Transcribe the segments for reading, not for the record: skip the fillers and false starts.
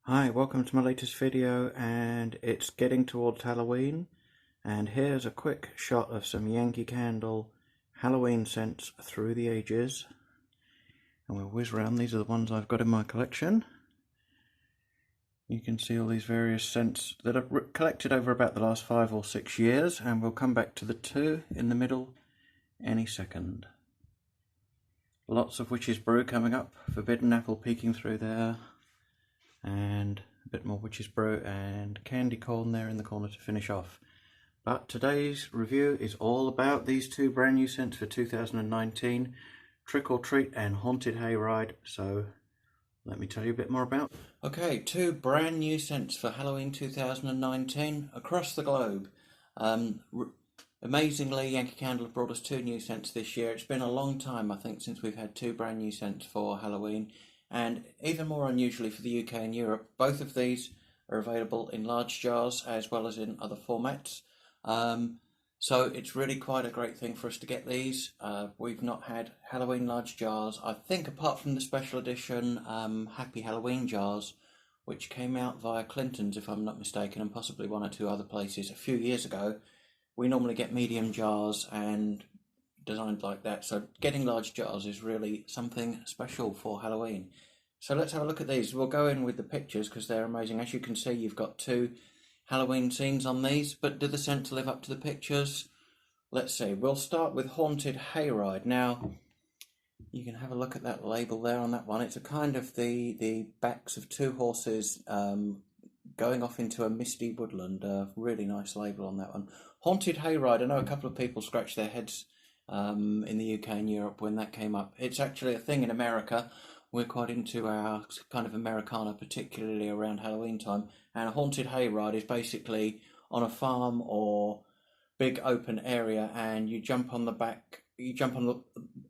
Hi, welcome to my latest video, and it's getting towards Halloween, and here's a quick shot of some Yankee Candle Halloween scents through the ages. And we'll whiz around. These are the ones I've got in my collection. You can see all these various scents that I've collected over about the last 5 or 6 years, and we'll come back to the two in the middle any second. Lots of Witch's Brew coming up, Forbidden Apple peeking through there, and a bit more Witch's Brew and Candy Corn there in the corner to finish off. But today's review is all about these two brand new scents for 2019, Trick or Treat and Haunted Hayride. So let me tell you a bit more about. Okay, two brand new scents for Halloween 2019 across the globe. Amazingly, Yankee Candle have brought us two new scents this year. It's been a long time, I think, since we've had two brand new scents for Halloween. And even more unusually for the UK and Europe, both of these are available in large jars as well as in other formats. So it's really quite a great thing for us to get these. We've not had Halloween large jars, I think, apart from the special edition Happy Halloween jars, which came out via Clinton's, if I'm not mistaken, and possibly one or two other places a few years ago. We normally get medium jars and designed like that, so getting large jars is really something special for Halloween. So let's have a look at these. We'll go in with the pictures because they're amazing. As you can see, you've got two Halloween scenes on these, but do the scents live up to the pictures? Let's see. We'll start with Haunted Hayride. Now, you can have a look at that label there on that one. It's a kind of the backs of two horses going off into a misty woodland. Really nice label on that one. Haunted Hayride. I know a couple of people scratched their heads in the UK and Europe when that came up. It's actually a thing in America. We're quite into our kind of Americana, particularly around Halloween time. And a haunted hayride is basically on a farm or big open area, and you jump on the back. You jump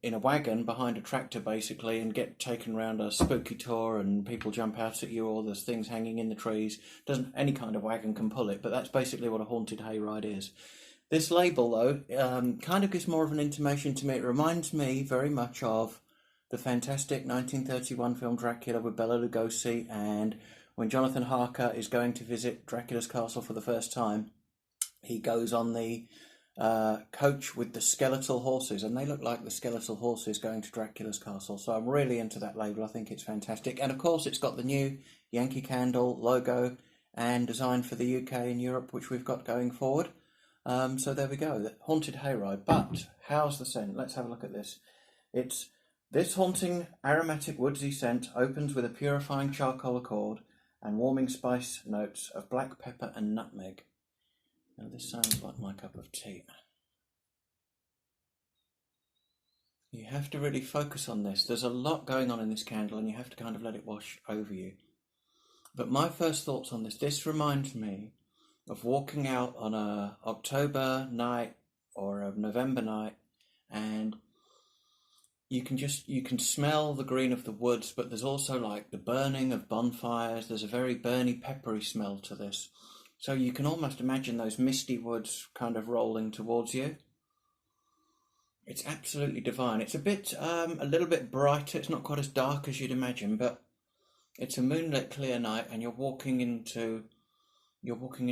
in a wagon behind a tractor basically, and get taken around a spooky tour, and people jump out at you, or there's things hanging in the trees. Doesn't any kind of wagon can pull it, but that's basically what a haunted hayride is. This label, though, kind of gives more of an intimation to me. It reminds me very much of the fantastic 1931 film Dracula with Bela Lugosi, and when Jonathan Harker is going to visit Dracula's castle for the first time, he goes on the coach with the skeletal horses, and they look like the skeletal horses going to Dracula's castle. So I'm really into that label. I think it's fantastic. And of course, it's got the new Yankee Candle logo and design for the UK and Europe, which we've got going forward. So there we go, the Haunted Hayride. But how's the scent? Let's have a look at this. This haunting aromatic woodsy scent opens with a purifying charcoal accord and warming spice notes of black pepper and nutmeg. Now this sounds like my cup of tea. You have to really focus on this. There's a lot going on in this candle, and you have to kind of let it wash over you. But my first thoughts on this reminds me of walking out on a October night or a November night, and you can smell the green of the woods, but there's also like the burning of bonfires. There's a very burny, peppery smell to this. So you can almost imagine those misty woods kind of rolling towards you. It's absolutely divine. It's a little bit brighter. It's not quite as dark as you'd imagine, but it's a moonlit clear night, and you're walking into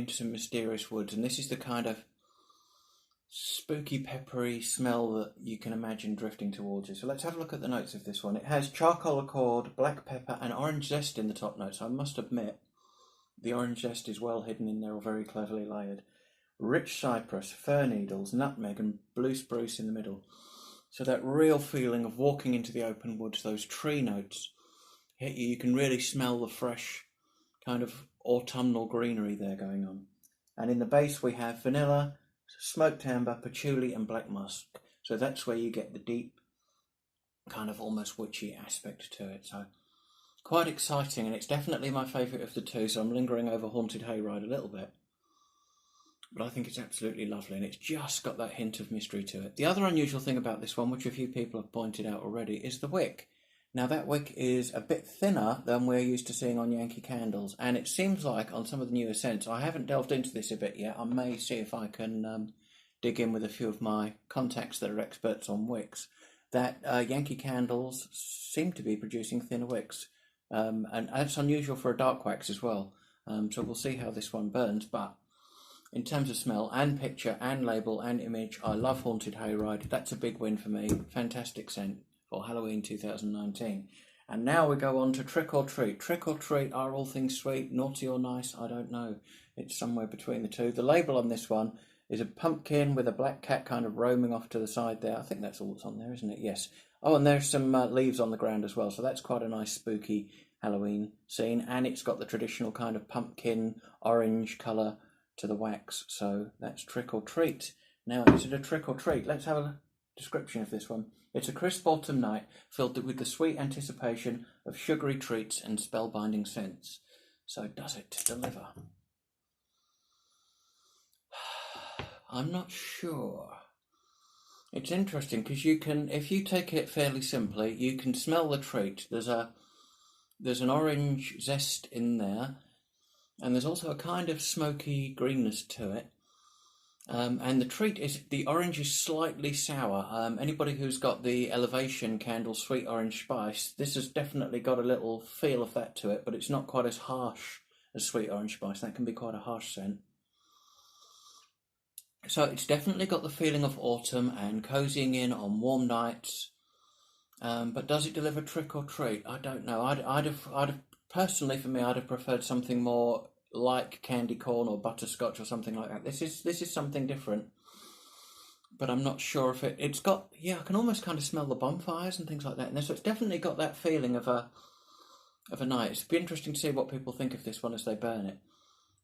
some mysterious woods, and this is the kind of spooky, peppery smell that you can imagine drifting towards you. So let's have a look at the notes of this one. It has charcoal accord, black pepper, and orange zest in the top notes. I must admit, the orange zest is well hidden in there, or very cleverly layered. Rich cypress, fir needles, nutmeg, and blue spruce in the middle. So that real feeling of walking into the open woods, those tree notes hit you. You can really smell the fresh kind of autumnal greenery there going on. And in the base we have vanilla, smoked amber, patchouli, and black musk. So that's where you get the deep, kind of almost witchy aspect to it. So quite exciting, and it's definitely my favourite of the two. So I'm lingering over Haunted Hayride a little bit, but I think it's absolutely lovely, and it's just got that hint of mystery to it. The other unusual thing about this one, which a few people have pointed out already, is the wick. Now that wick is a bit thinner than we're used to seeing on Yankee Candles, and it seems like on some of the newer scents, I haven't delved into this a bit yet, I may see if I can dig in with a few of my contacts that are experts on wicks, that Yankee Candles seem to be producing thinner wicks. and that's unusual for a dark wax as well. So we'll see how this one burns, but in terms of smell and picture and label and image, I love Haunted Hayride. That's a big win for me. Fantastic scent for Halloween 2019. And now we go on to Trick or Treat. Trick or Treat are all things sweet, naughty or nice, I don't know. It's somewhere between the two. The label on this one is a pumpkin with a black cat kind of roaming off to the side there. I think that's all that's on there, isn't it? Yes. Oh, and there's some leaves on the ground as well, so that's quite a nice spooky Halloween scene. And it's got the traditional kind of pumpkin orange colour to the wax, so that's Trick or Treat. Now, is it a trick or treat? Let's have a description of this one. It's a crisp autumn night filled with the sweet anticipation of sugary treats and spellbinding scents. So does it deliver? I'm not sure. It's interesting because you can, if you take it fairly simply, you can smell the treat. There's an orange zest in there, and there's also a kind of smoky greenness to it. And the treat is, the orange is slightly sour. Anybody who's got the Elevation candle Sweet Orange Spice, this has definitely got a little feel of that to it, but it's not quite as harsh as Sweet Orange Spice. That can be quite a harsh scent. So it's definitely got the feeling of autumn and cozying in on warm nights. But does it deliver trick or treat? I don't know. I'd have personally, for me, I'd have preferred something more like candy corn or butterscotch or something like that. This is something different, but I'm not sure if it's got. Yeah, I can almost kind of smell the bonfires and things like that. And so it's definitely got that feeling of a night. It'd be interesting to see what people think of this one as they burn it.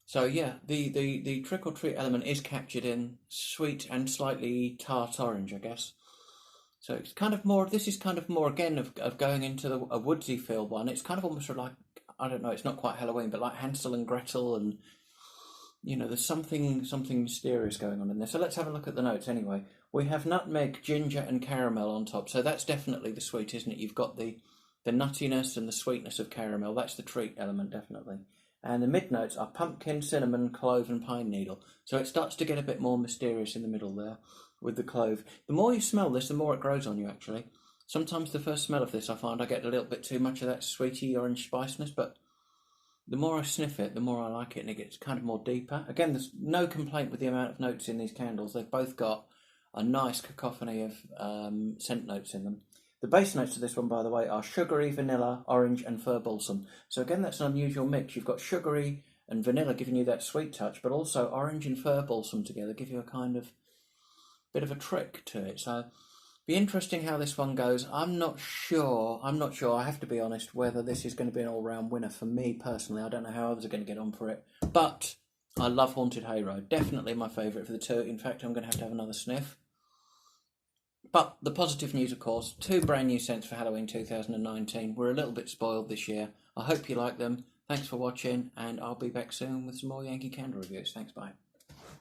So yeah, the trick or treat element is captured in sweet and slightly tart orange, I guess. So it's kind of more. This is kind of more again of going into a woodsy feel one. It's kind of almost like, I don't know. It's not quite Halloween, but like Hansel and Gretel, and there's something mysterious going on in there. So let's have a look at the notes anyway. We have nutmeg, ginger, and caramel on top. So that's definitely the sweet, isn't it? You've got the nuttiness and the sweetness of caramel. That's the treat element, definitely. And the mid notes are pumpkin, cinnamon, clove, and pine needle. So it starts to get a bit more mysterious in the middle there with the clove. The more you smell this, the more it grows on you, actually. Sometimes the first smell of this, I find I get a little bit too much of that sweety orange spiciness, but the more I sniff it, the more I like it, and it gets kind of more deeper. Again, there's no complaint with the amount of notes in these candles. They've both got a nice cacophony of scent notes in them. The base notes of this one, by the way, are sugary, vanilla, orange, and fir balsam. So again, that's an unusual mix. You've got sugary and vanilla giving you that sweet touch, but also orange and fir balsam together give you a kind of bit of a trick to it. So be interesting how this one goes. I'm not sure, I have to be honest, whether this is going to be an all-round winner for me personally. I don't know how others are going to get on for it. But I love Haunted Hayride. Definitely my favourite for the two. In fact, I'm going to have another sniff. But the positive news, of course, 2 brand new scents for Halloween 2019. We're a little bit spoiled this year. I hope you like them. Thanks for watching, and I'll be back soon with some more Yankee candle reviews. Thanks, bye.